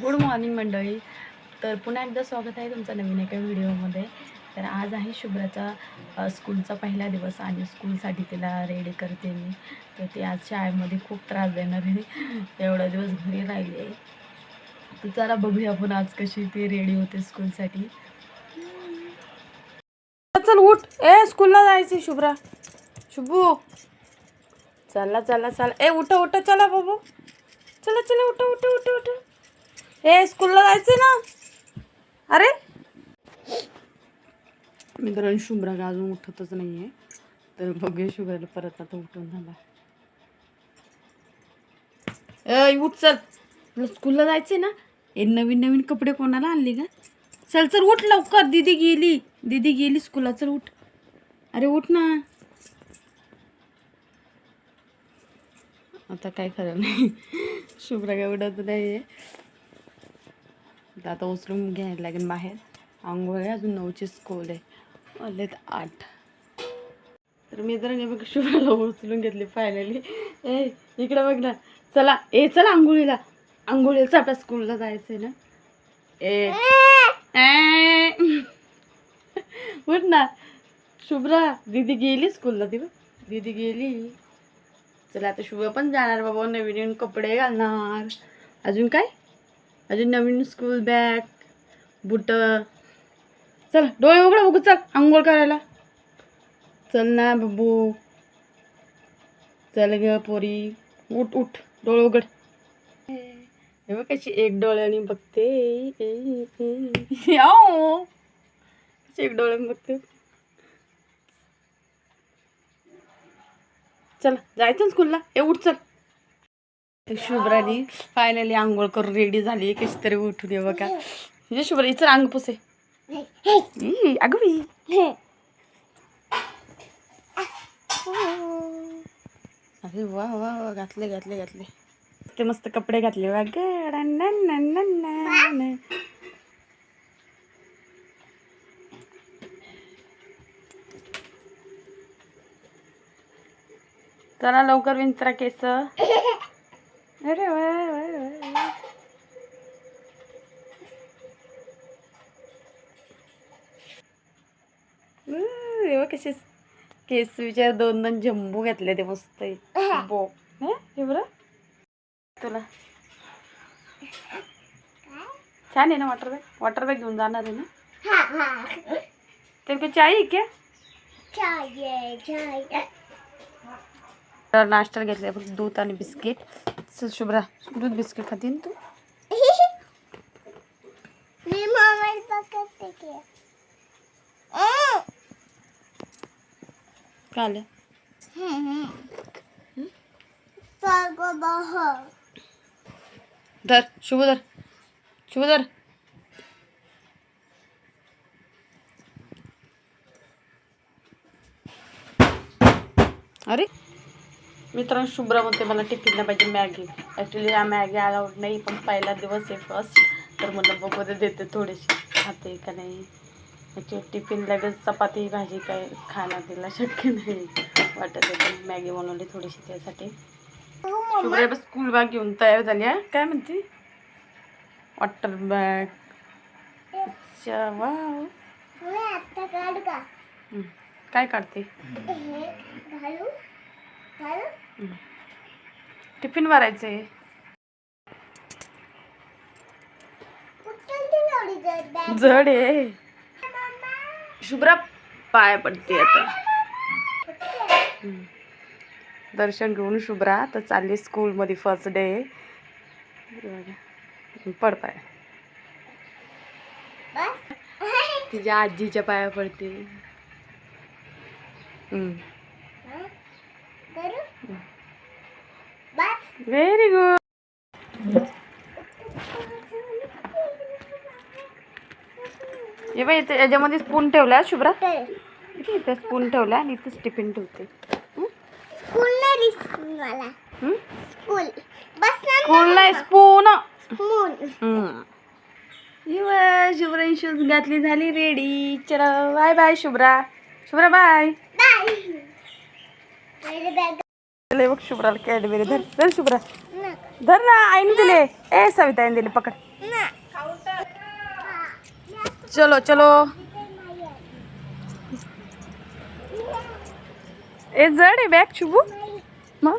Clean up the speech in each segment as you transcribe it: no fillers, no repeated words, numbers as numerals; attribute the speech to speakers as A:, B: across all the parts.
A: Good morning मंडळी. तर पुन्हा एकदा स्वागत आहे तुमचं नवीन एका व्हिडिओमध्ये. तर आज आहे शुभ्राचा स्कूलचा पहिला दिवस आणि स्कूलसाठी तिला रेडी करते मी. तर ती आज शाळेमध्ये खूप त्रास देणार आहे. एवढा दिवस घरी राहिली आहे. तर चला बघूया आपण आज कशी ती रेडी होते स्कूलसाठी. चल उठ, स्कूलला जायचं शुभ्रा. शुभू चला चला चला, उठा उठा, चला बाबू, चला चला, उठा उठा उठा उठा. स्कूलला जायचंय ना. अरे मित्रांनो, शुभ्रा अजून उठतच नाहीये. तर बघूया शुभ्राला परत आता उठून झाला. उठ चल, तुला स्कूलला जायचंय ना. नवीन नवीन कपडे कोणाला आणले का? चल चल उठ लवकर, दीदी गेली स्कूलला. चल उठ, अरे उठ ना. आता काय खरं नाही. शुभ्रा काय उठत नाहीये. आता उचलून घ्यायला लागेल बाहेर. आंघोळ आहे, अजून 9ची स्कूल आहे. आलेत 8. तर मी जर बघ शुभ्राला उचलून घेतली फायनली. इकडे बघ ना. चला चला आंघोळीला आपल्या स्कूलला जायचंय ना. उठ ना शुभ्रा. दीदी गेली स्कूलला. दीदी गेली. चला आता शुभ्रा पण जाणार बाबा. नवीन कपडे घालणार. अजून काय, अजून नवीन स्कूल बॅग, बुट. चल डोळे उघड बघू. चल आंघोळ करायला. चल ना बाबू, चल ग पोरी. उठ उठ, डोळे उघड. हे बघ कशी एक डोळ्याने बघते. एक डोळ्याने बघते. चल जायचं स्कूलला. उठ चल. शुभ्रानी फायनली आंघोळ करून रेडी झाली. कशी तरी उठू दे बघा. म्हणजे शुभ्रा इचर अंग पुसे. अगं मी अरे वा वा वा, घातले घातले घातले. ते मस्त कपडे घातले वा. चला लवकर विंचरा केस. अरे वा वा वा. कसे केस विचार 2 जम्बू घातले ते मस्त. बो हे बरं तुला छान आहे ना. वॉटर बॅग घेऊन जाणार आहे ना. तेरे चाय क्या नाश्ता घेतलाय फक्त दूध आणि बिस्किट. चल शुभ्रा, दूध बिस्किट खाती ना तू. काल धर शुभधर, शुभधर. अरे मित्रांनो, शुभ्रा म्हणते मला टिफिनला पाहिजे मॅगी. ॲक्च्युली या मॅगी अलाउड नाही, पण पहिला दिवस आहे फर्स्ट. तर म्हटलं बघू देते थोडीशी खाते का नाही. टिफिन लगेच चपाती भाजी काय खाणं तिला शक्य नाही वाटत आहे. पण मॅगी बनवली थोडीशी त्यासाठी. शुभ्रा स्कूल बॅग घेऊन तयार झाली आहे. काय म्हणते, वॉटर बॅग. अच्छा वा. काय काढते. टिफिन भरायचंय. जड आहे. शुभ्रा पाय पडते आता. दर्शन घेऊन शुभ्रा तर चालली स्कूलमध्ये. First day. पड पाय. तिच्या आजीच्या पाया पडते. Very good. हे बाई याच्यामध्ये स्पून ठेवला शुभ्रा. इथे स्पून ठेवला आणि इथेच टिफिन ठेवते. स्पून नाही, स्पून. शुभ्रा शूज घातली, झाली रेडी. चला bye bye Shubhra. Shubhra bye. बघ शुभ्राला कॅडबेरी. धर धर शुभ्रा, धर ना. आईने दिले. सविता आईने दिले, पकड. चलो चलो. ए जड आहे बॅग शुभू. मग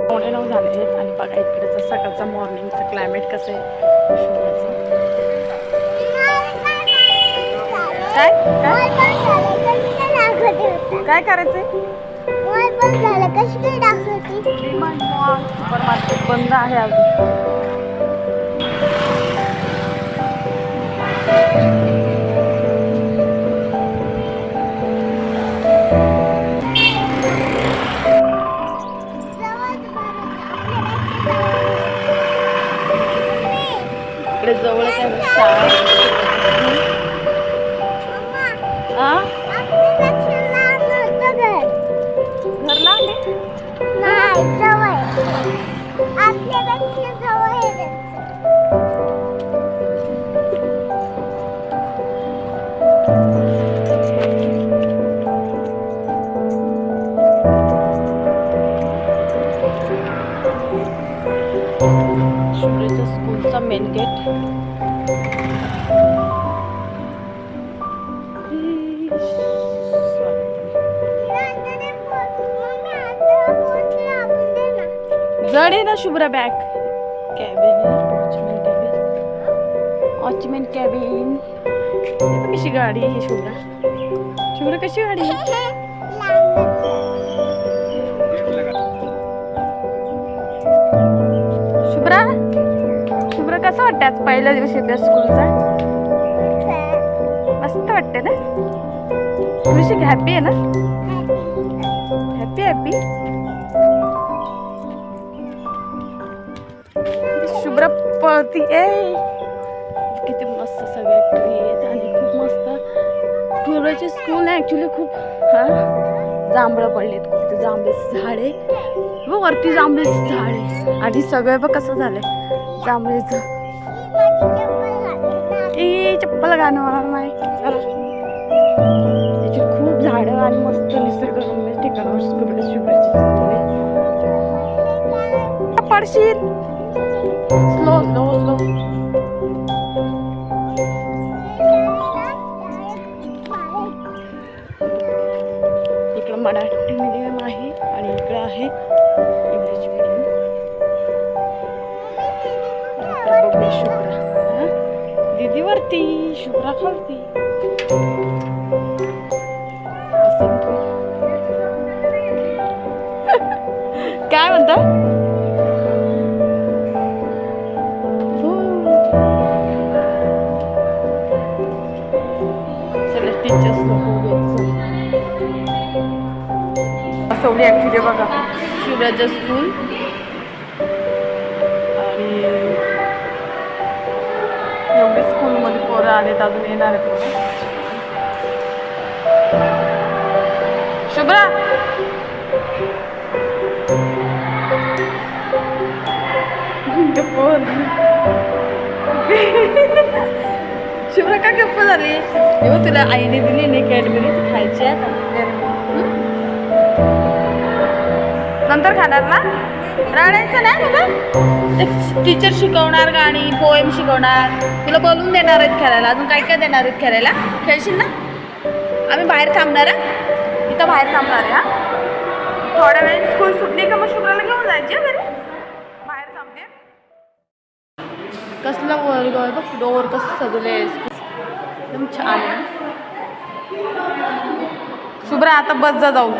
A: पावणे 9 झाले आहेत आणि बघा इकडचं सकाळचं मॉर्निंगचं क्लायमेट कसं आहे. काय काय करायचंय. सुपर मार्केट बंद आहे अजून. इकडे जवळच आहे शाळा. घर लांब शुभ्रेच्या स्कूलचा मेन गेट. जड आहे ना Shubhra bag. Cabin watchman cabin. कशी गाडी आहे शुभ्रा. शुभ्रा कशी गाडी आहे. शुभ्रा शुभ्रा कसं वाटतं आज पहिला दिवस येते स्कूलचा. मस्त वाटते ना. तुझी हॅपी आहे ना. Happy happy. शुभ्रा पळती आहे. किती मस्त सगळे ट्री आहेत आणि खूप मस्त. शुभ्राची स्कूल आहे ॲक्च्युली खूप जांभळं पडलेत. खूप ते जांभळेचं झाड आहे व वरती जांभळेचं झाड आहे आणि सगळं बघ कसं झालंय जांभळेचं. ए चप्पल घालणार नाही. त्याची खूप झाडं आणि मस्त निसर्गरम्य ठिकाणावर शुभ्राची स्कूल आहे. पडशील. Slow slow slow. इकडं मराठी मीडियम आहे आणि इकडं आहे इंग्लिश मीडियम. बघूया शुभ्रा. दीदी वरती शुभ्रा खालती. काय म्हणता. सवली ॲक्च्युली बघा शुभ्राचं स्कूल आणि एवढे स्कूलमध्ये पोरं आलेत अजून येणार आहेत. शुभ्रा शुभ्रा का गप्प झाली. तेव्हा तुला आईने दिली नाही कॅडबरी खायची आहे. नंतर खाणार ना. रडायचं नाही बाबा. टीचर शिकवणार गाणी पोएम शिकवणार. तुला बोलून देणार आहेत खेळायला. अजून काय काय देणार आहेत खेळायला. खेळशील ना. आम्ही बाहेर थांबणार आहे. इथं बाहेर थांबणार आहे. थोड्या वेळ स्कूल सुटली का मग शुभ्राला घेऊन जायची घरी. बाहेर थांबते. कसला वर्ग आहे बघ. डोअर कसं सजवले एकदम छान आहे. शुभ्रा आता बस जा जाऊ.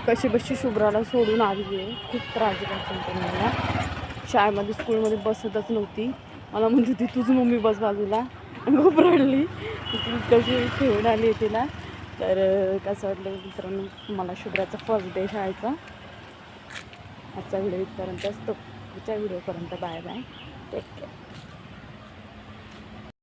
A: कशी बशी शुभ्राला सोडून आली आहे. खूप त्रास असेल मला. शाळेमध्ये स्कूलमध्ये बसतच नव्हती. मला म्हणत होती तुझी मम्मी बस बाजूला. खूप रडली. कशी ठेवून आली आहे तिला. तर कसं वाटलं मित्रांनो मला शुभ्राचा फर्स्ट डे शाळेचा. आजचा व्हिडिओ इथपर्यंत असतो. पुढच्या व्हिडिओपर्यंत बाय बाय. Take care.